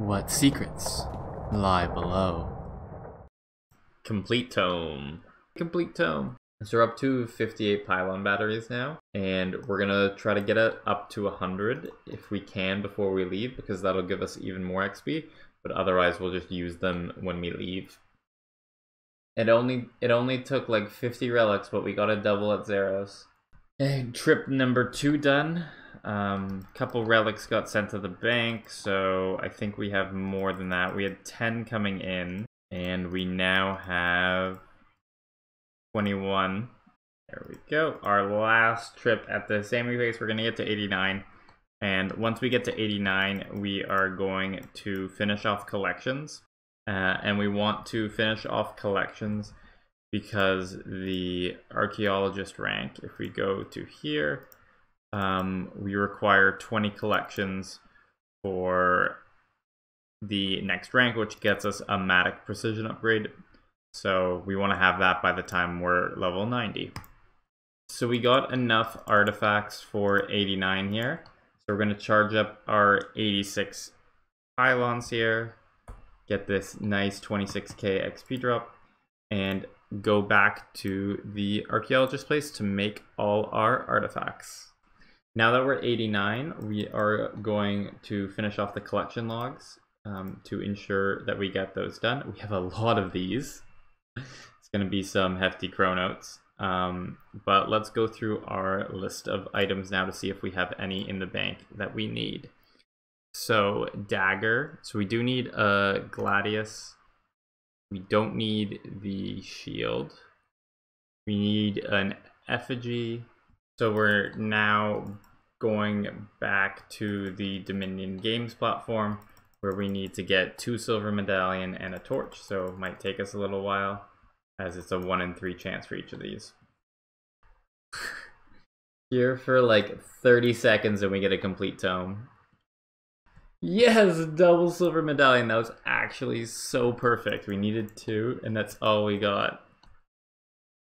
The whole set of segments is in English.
What secrets lie below? Complete tome. Complete tome. So we're up to 58 pylon batteries now, and we're gonna try to get it up to 100 if we can before we leave, because that'll give us even more XP, but otherwise we'll just use them when we leave. It only took like 50 relics, but we got a double at Zeros. And trip number 2 done. Couple relics got sent to the bank, so I think we have more than that. We had 10 coming in, and we now have 21. There we go. Our last trip at the Sammy base, we're gonna get to 89. And once we get to 89, we are going to finish off collections. And we want to finish off collections because the archaeologist rank, if we go to here, we require 20 collections for the next rank, which gets us a Matic precision upgrade. So we want to have that by the time we're level 90. So we got enough artifacts for 89 here. So we're going to charge up our 86 pylons here, get this nice 26k XP drop, and go back to the archaeologist place to make all our artifacts. Now that we're 89, we are going to finish off the collection logs to ensure that we get those done. We have a lot of these. It's going to be some hefty chronotes. But let's go through our list of items now to see if we have any in the bank that we need. So dagger. So we do need a gladius. We don't need the shield. We need an effigy. So we're now going back to the Dominion Games platform, where we need to get 2 silver medallion and a torch. So it might take us a little while, as it's a 1 in 3 chance for each of these. Here for like 30 seconds and we get a complete tome. Yes, double silver medallion. That was actually so perfect. We needed 2 and that's all we got.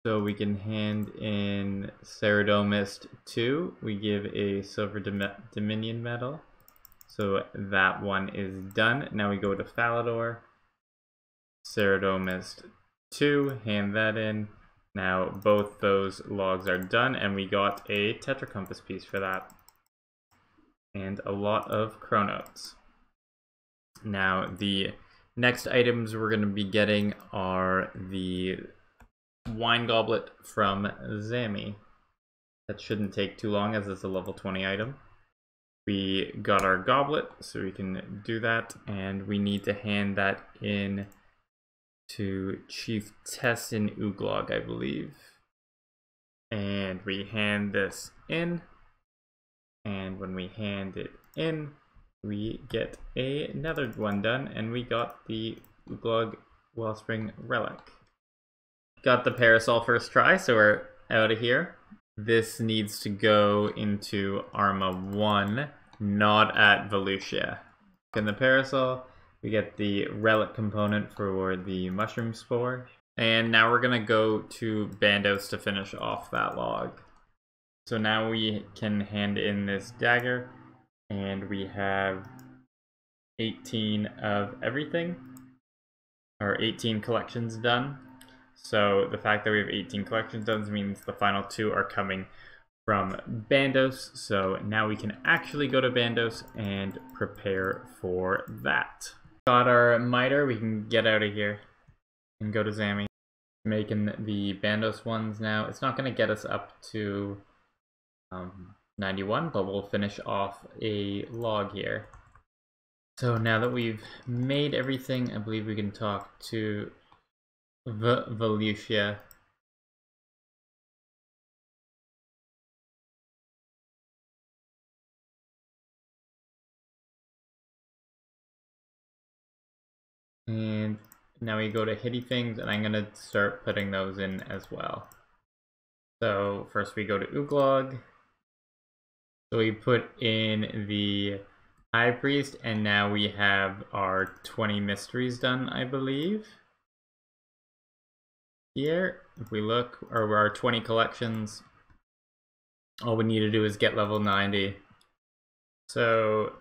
So we can hand in Ceradomist 2. We give a silver Dominion medal. So that one is done. Now we go to Falador. Ceradomist 2, hand that in. Now both those logs are done, and we got a Tetracompass piece for that. And a lot of chronotes. Now the next items we're going to be getting are the wine goblet from Zami. That shouldn't take too long, as it's a level 20 item. We got our goblet, so we can do that, and we need to hand that in to Chief Tessin Uglog, I believe. And we hand this in, and when we hand it in, we get another one done, and we got the Uglog Wellspring Relic. Got the parasol first try, so we're out of here. This needs to go into Arma 1, not at Volusia. In the parasol, we get the relic component for the mushroom spore. And now we're gonna go to Bandos to finish off that log. So now we can hand in this dagger, and we have 18 of everything, or 18 collections done. So the fact that we have 18 collections done means the final 2 are coming from Bandos. So now we can actually go to Bandos and prepare for that. Got our miter, we can get out of here and go to Zami. Making the Bandos ones now. It's not going to get us up to 91, but we'll finish off a log here. So now that we've made everything, I believe we can talk to Volusia. And now we go to hitty things, and I'm gonna start putting those in as well. So first we go to Uglog. So we put in the High Priest, and now we have our 20 mysteries done, I believe. Here, if we look, or our 20 collections, all we need to do is get level 90. So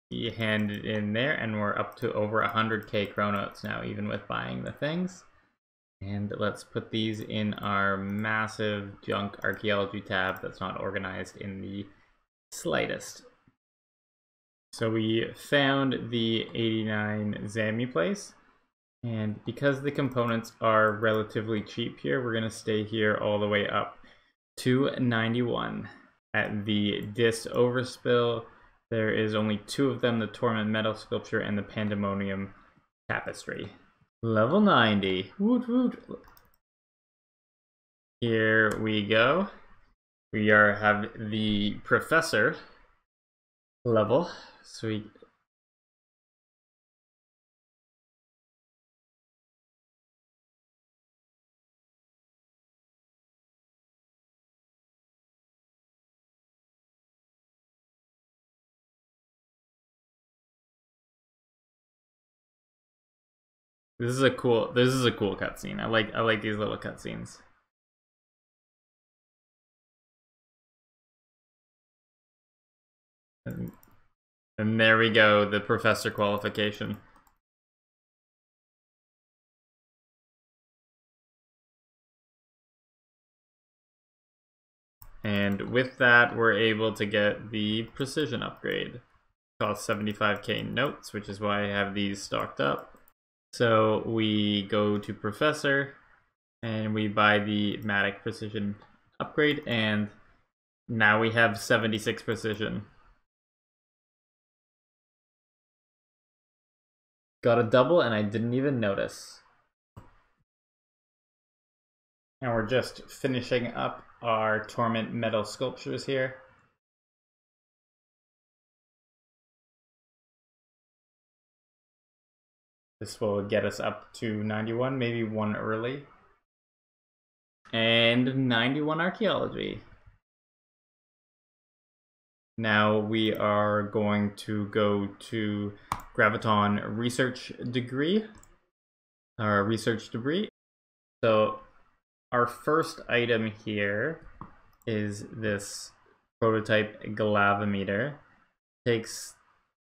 you hand it in there, and we're up to over 100k chronotes now, even with buying the things. And let's put these in our massive junk archaeology tab that's not organized in the slightest. So we found the 89 Zami place, and because the components are relatively cheap here, we're gonna stay here all the way up to 91. At the Dis Overspill, there is only 2 of them, the Torment Metal Sculpture and the Pandemonium Tapestry. Level 90. Woot woot. Here we go. We have the Professor level. Sweet. This is a cool cutscene. I like these little cutscenes. And there we go, the Professor qualification. And with that, we're able to get the Precision upgrade. Costs 75k notes, which is why I have these stocked up. So we go to Professor, and we buy the Matic Precision upgrade, and now we have 76 Precision. Got a double, and I didn't even notice. And we're just finishing up our Torment Metal Sculptures here. This will get us up to 91, maybe 1 early. And 91 Archaeology. Now we are going to go to Graviton Research Degree, or Research Debris. So our first item here is this prototype Galavometer. Takes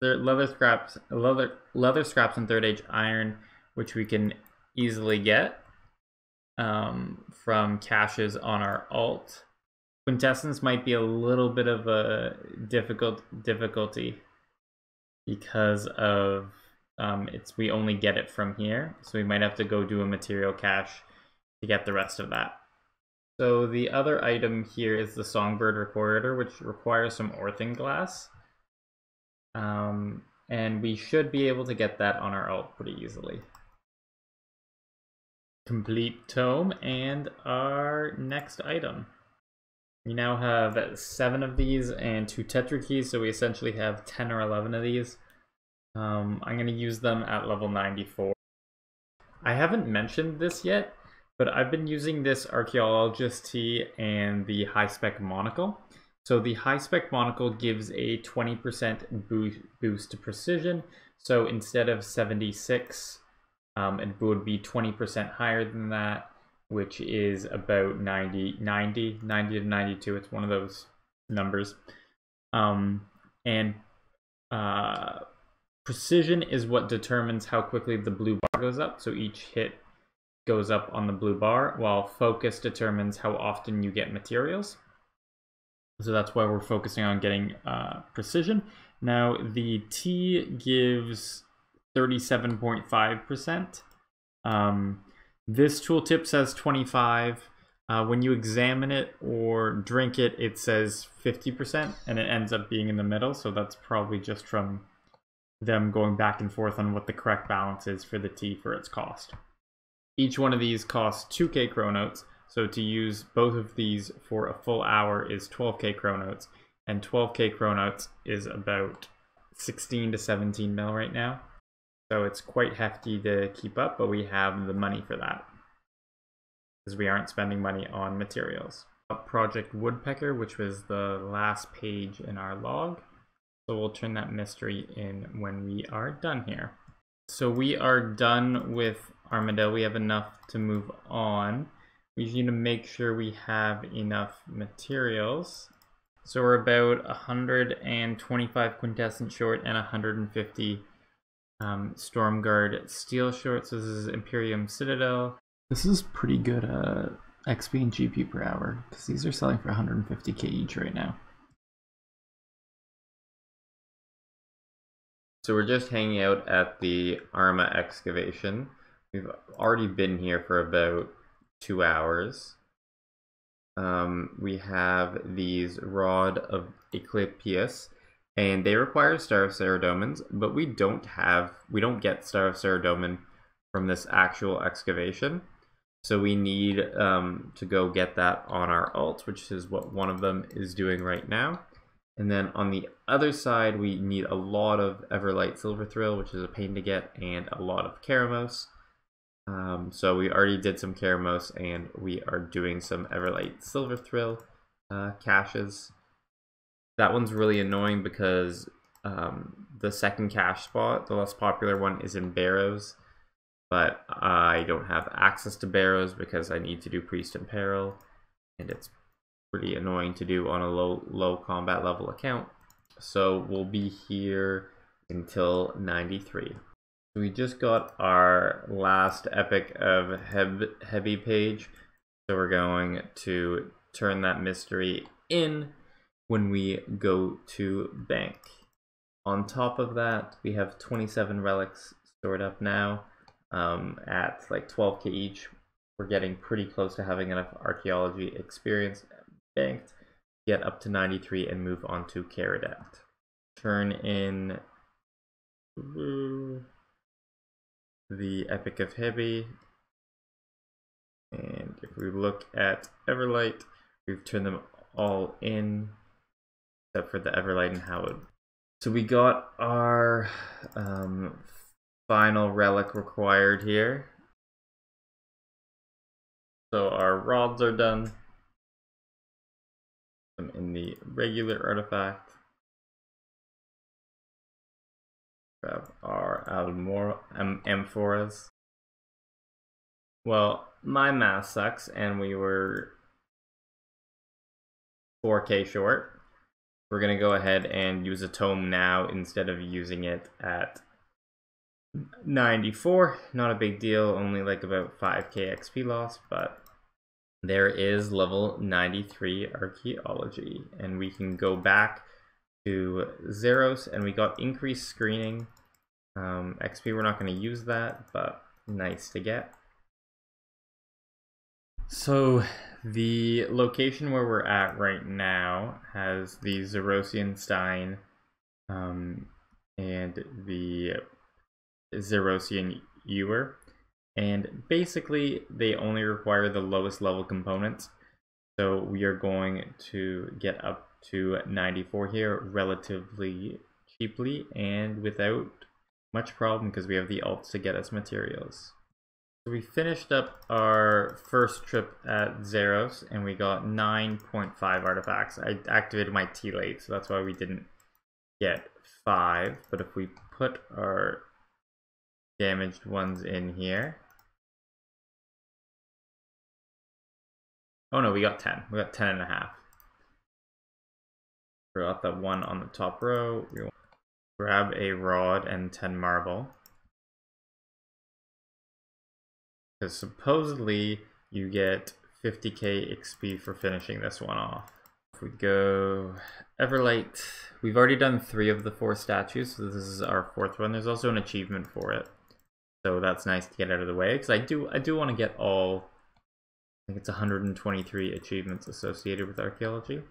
leather scraps and 3rd age iron, which we can easily get from caches on our alt. Quintessence might be a little bit of a difficulty because of we only get it from here, so we might have to go do a material cache to get the rest of that. So the other item here is the Songbird Recorder, which requires some orthing glass. And we should be able to get that on our alt pretty easily. Complete tome, and our next item. We now have 7 of these and 2 Tetra keys, so we essentially have 10 or 11 of these. I'm going to use them at level 94. I haven't mentioned this yet, but I've been using this Archaeologist tea and the High Spec Monocle. So the High Spec Monocle gives a 20% boost to precision. So instead of 76, it would be 20% higher than that, which is about 90 to 92. It's one of those numbers. Precision is what determines how quickly the blue bar goes up. So each hit goes up on the blue bar, while focus determines how often you get materials. So that's why we're focusing on getting precision. Now the T gives 37.5%. This tooltip says 25. When you examine it or drink it, it says 50%, and it ends up being in the middle. So that's probably just from them going back and forth on what the correct balance is for the tea for its cost. Each one of these costs 2k chronotes. So to use both of these for a full hour is 12k chronotes, and 12k chronotes is about 16 to 17 mil right now. So it's quite hefty to keep up, but we have the money for that because we aren't spending money on materials. Project Woodpecker, which was the last page in our log. So we'll turn that mystery in when we are done here. So we are done with Armadillo. We have enough to move on. We need to make sure we have enough materials. So we're about 125 quintessence short and 150 Stormguard steel short. So this is Imperium Citadel. This is pretty good XP and GP per hour, because these are selling for 150k each right now. So we're just hanging out at the Arma excavation. We've already been here for about 2 hours. We have these Rod of Eclypius, and they require Star of Ceredomans, but we don't get Star of Ceredoman from this actual excavation. So we need to go get that on our alt, which is what one of them is doing right now. And then on the other side, we need a lot of Everlight Silver Thrill, which is a pain to get, and a lot of Keramos. So we already did some Keramos, and we are doing some Everlight Silver Thrill caches. That one's really annoying because the second cache spot, the less popular one, is in Barrows. But I don't have access to Barrows because I need to do Priest in Peril, and it's pretty annoying to do on a low combat level account. So we'll be here until 93. We just got our last epic of Heavy page, so we're going to turn that mystery in when we go to bank. On top of that, we have 27 relics stored up now at like 12k each. We're getting pretty close to having enough archaeology experience banked, get up to 93 and move on to Caradat. Turn in the Epic of Heavy, and if we look at Everlight, we've turned them all in except for the Everlight and Hallowed. So we got our final relic required here. So our rods are done. In the regular artifact, grab our amphoras. Well, my math sucks, and we were 4k short. We're gonna go ahead and use a tome now instead of using it at 94. Not a big deal, only like about 5k XP loss, but there is level 93 Archaeology, and we can go back to Zeros, and we got increased screening. XP, we're not going to use that, but nice to get. So the location where we're at right now has the Zerosian Stein and the Zerosian Ewer. And basically, they only require the lowest level components. So we are going to get up to 94 here relatively cheaply and without much problem because we have the alts to get us materials. So we finished up our first trip at Zeros and we got 9.5 artifacts. I activated my T late, so that's why we didn't get 5. But if we put our damaged ones in here, oh no, we got 10. We got 10 and a half. Forgot that one on the top row. We want to grab a rod and 10 marble. Because supposedly you get 50k XP for finishing this one off. If we go Everlight, we've already done 3 of the 4 statues, so this is our 4th one. There's also an achievement for it. So that's nice to get out of the way, because I do want to get all, I think it's 123 achievements associated with Archaeology.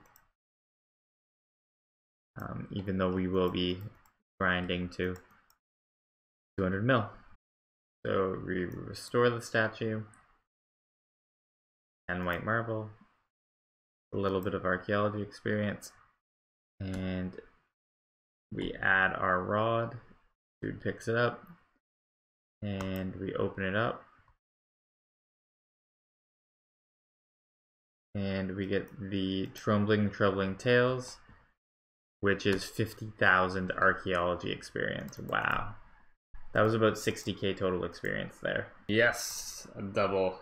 Even though we will be grinding to 200 mil. So we restore the statue, and white marble, a little bit of archaeology experience, and we add our rod. Dude picks it up, and we open it up. And we get the Troubling Tales, which is 50,000 archaeology experience. Wow. That was about 60k total experience there. Yes, a double.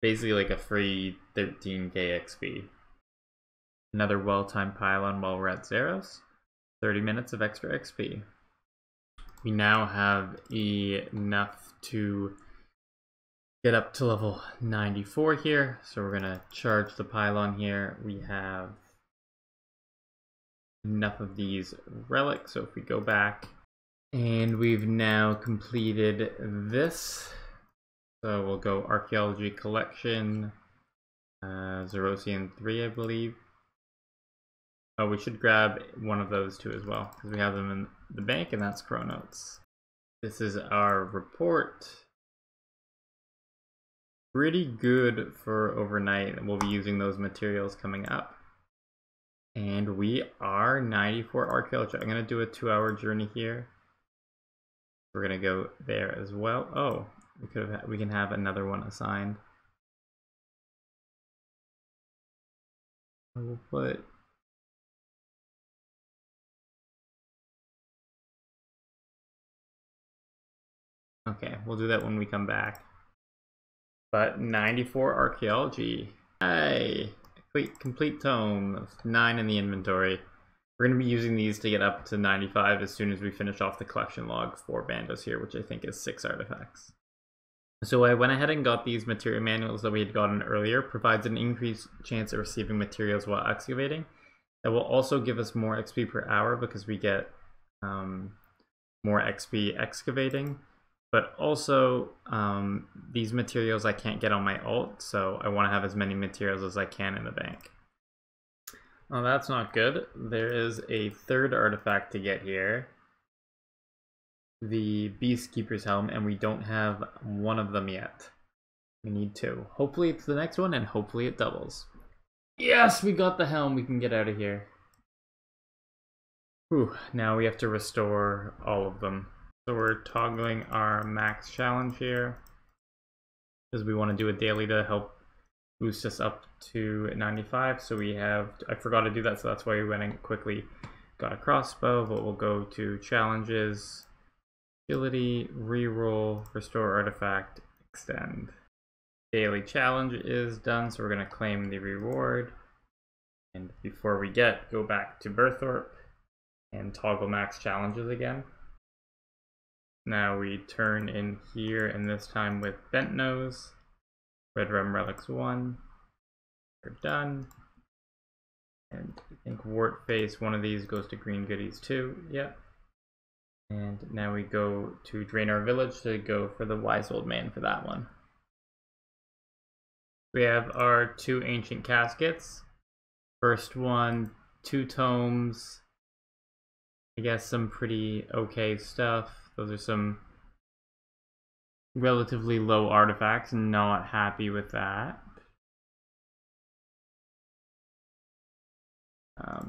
Basically like a free 13k XP. Another well-timed pylon while we're at Zeros. 30 minutes of extra XP. We now have enough to get up to level 94 here. So we're gonna charge the pylon here. We have enough of these relics. So if we go back, and we've now completed this. So we'll go Archaeology Collection, Zerosian 3, I believe. Oh, we should grab one of those two as well, because we have them in the bank, and that's Chronotes. This is our report. Pretty good for overnight, and we'll be using those materials coming up. And we are 94 Archaeology. I'm going to do a 2-hour journey here. We're going to go there as well. Oh, we can have another one assigned. We'll put... Okay, we'll do that when we come back. But 94 Archaeology. Hey! Complete tome. 9 in the inventory. We're going to be using these to get up to 95 as soon as we finish off the collection log for Bandos here, which I think is 6 artifacts. So I went ahead and got these material manuals that we had gotten earlier. Provides an increased chance of receiving materials while excavating. That will also give us more XP per hour because we get more XP excavating. But also, these materials I can't get on my alt, so I want to have as many materials as I can in the bank. Well, that's not good. There is a third artifact to get here. The Beastkeeper's Helm, and we don't have one of them yet. We need 2. Hopefully it's the next one, and hopefully it doubles. Yes, we got the helm. We can get out of here. Whew, now we have to restore all of them. So we're toggling our max challenge here because we want to do a daily to help boost us up to 95. So we have, I forgot to do that, so that's why we went and quickly got a crossbow, but we'll go to challenges, agility, reroll, restore artifact, extend. Daily challenge is done, so we're going to claim the reward. And before we go back to Berthorpe and toggle max challenges again. Now we turn in here, and this time with Bent Nose, Red Rum Relics 1. We're done. And I think Wart Face, one of these goes to Green Goodies 2. Yep. And now we go to Draenor Village to go for the Wise Old Man for that one. We have our 2 Ancient Caskets. First one, 2 tomes. I guess some pretty okay stuff. Those are some relatively low artifacts. Not happy with that.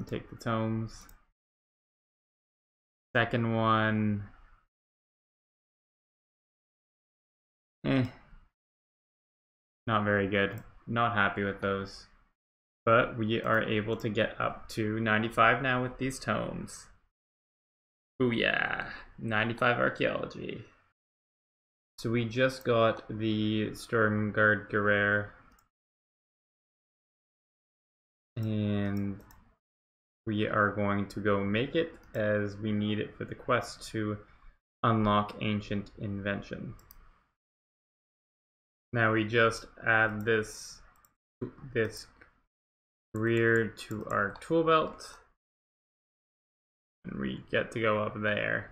Take the tomes. Second one. Not very good. Not happy with those. But we are able to get up to 95 now with these tomes. Booyah! 95 Archaeology. So we just got the Sturmgard Gerer. And we are going to go make it as we need it for the quest to unlock Ancient Invention. Now we just add this rear to our tool belt. And we get to go up there.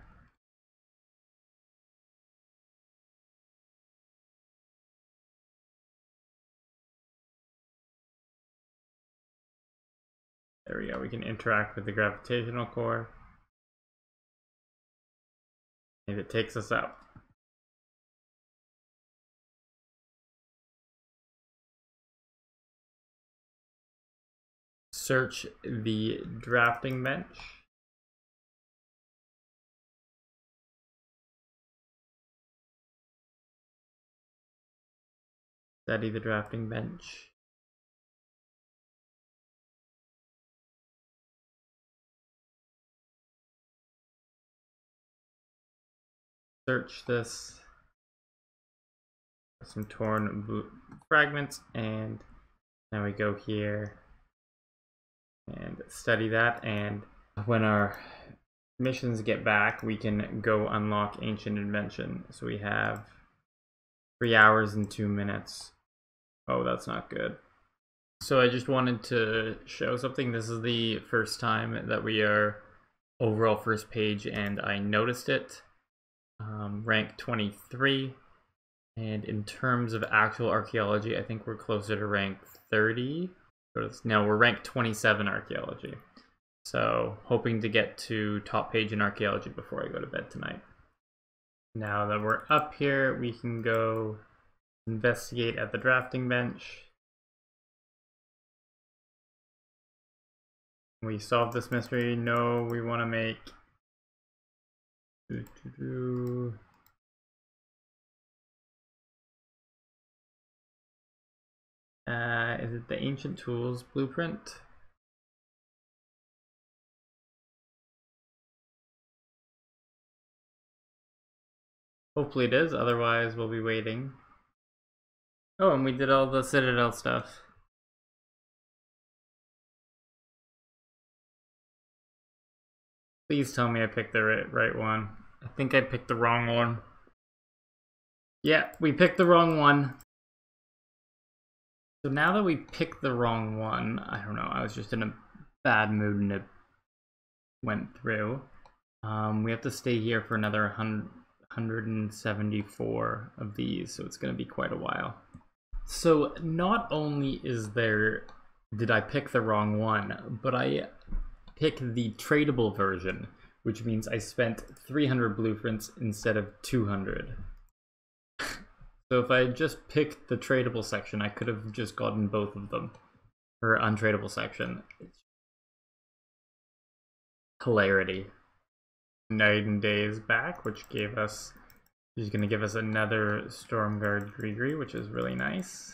There we go, we can interact with the gravitational core. And it takes us up. Search the drafting bench. Study the drafting bench. Search this. Some torn fragments, and now we go here and study that, and when our missions get back, we can go unlock Ancient Invention. So we have 3 hours and 2 minutes. Oh, that's not good. So I just wanted to show something. This is the first time that we are overall first page, and I noticed it. Rank 23. And in terms of actual archaeology, I think we're closer to rank 30. No, we're rank 27 archaeology. So hoping to get to top page in archaeology before I go to bed tonight. Now that we're up here, we can go investigate at the drafting bench. We solved this mystery. No, we want to make... is it the Ancient Tools blueprint? Hopefully it is, otherwise we'll be waiting. Oh, and we did all the Citadel stuff. Please tell me I picked the right one. I think I picked the wrong one. Yeah, we picked the wrong one. So now that we picked the wrong one, I don't know, I was just in a bad mood and it went through. We have to stay here for another 174 of these, so it's going to be quite a while. So not only did I pick the wrong one, but I picked the tradable version, which means I spent 300 blueprints instead of 200. So if I had just picked the tradable section, I could have just gotten both of them. Or untradable section. Hilarity. Night and Day is back, which gave us... She's going to give us another Stormguard Grigri, which is really nice.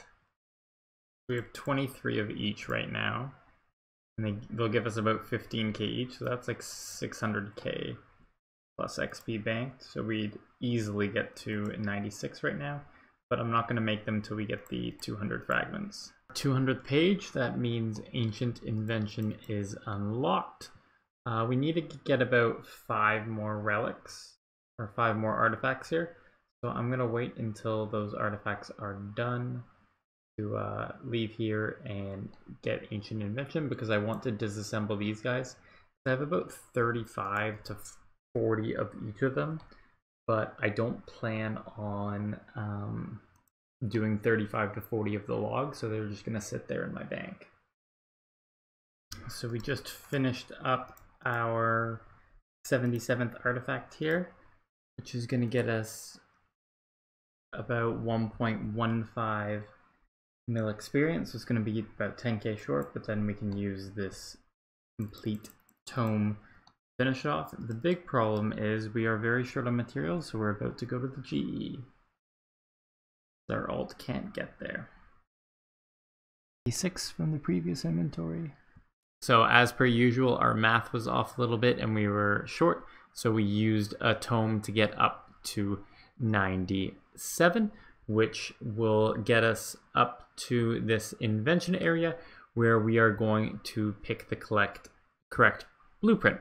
We have 23 of each right now. And they'll give us about 15k each, so that's like 600k plus XP banked. So we'd easily get to 96 right now. But I'm not going to make them till we get the 200 fragments. 200th page, that means Ancient Invention is unlocked. We need to get about 5 more relics, or 5 more artifacts here. So I'm going to wait until those artifacts are done to leave here and get Ancient Invention, because I want to disassemble these guys. I have about 35 to 40 of each of them. But I don't plan on doing 35 to 40 of the logs, so they're just going to sit there in my bank. So we just finished up our 77th artifact here, which is going to get us about 1.15 mil experience. So it's going to be about 10k short, but then we can use this complete tome finish off. The big problem is we are very short on materials, so we're about to go to the GE. Our alt can't get there. 6 from the previous inventory. So as per usual, our math was off a little bit and we were short, so we used a tome to get up to 97, which will get us up to this invention area where we are going to pick the correct blueprint.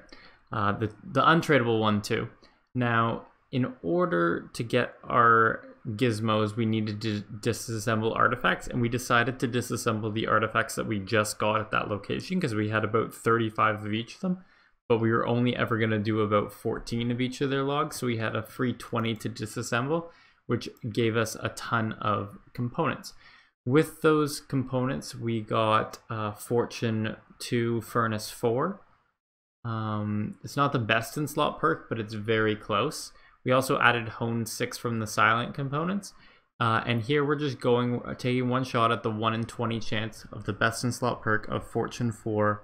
The untradable one too. Now, in order to get our gizmos, we needed to disassemble artifacts, and we decided to disassemble the artifacts that we just got at that location because we had about 35 of each of them, but we were only ever going to do about 14 of each of their logs, so we had a free 20 to disassemble, which gave us a ton of components. With those components, we got Fortune 2 Furnace 4. It's not the best in slot perk, but it's very close. We also added Hone 6 from the silent components. And here we're just taking one shot at the 1 in 20 chance of the best in slot perk of Fortune 4,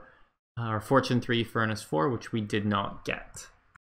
or Fortune 3 Furnace 4, which we did not get.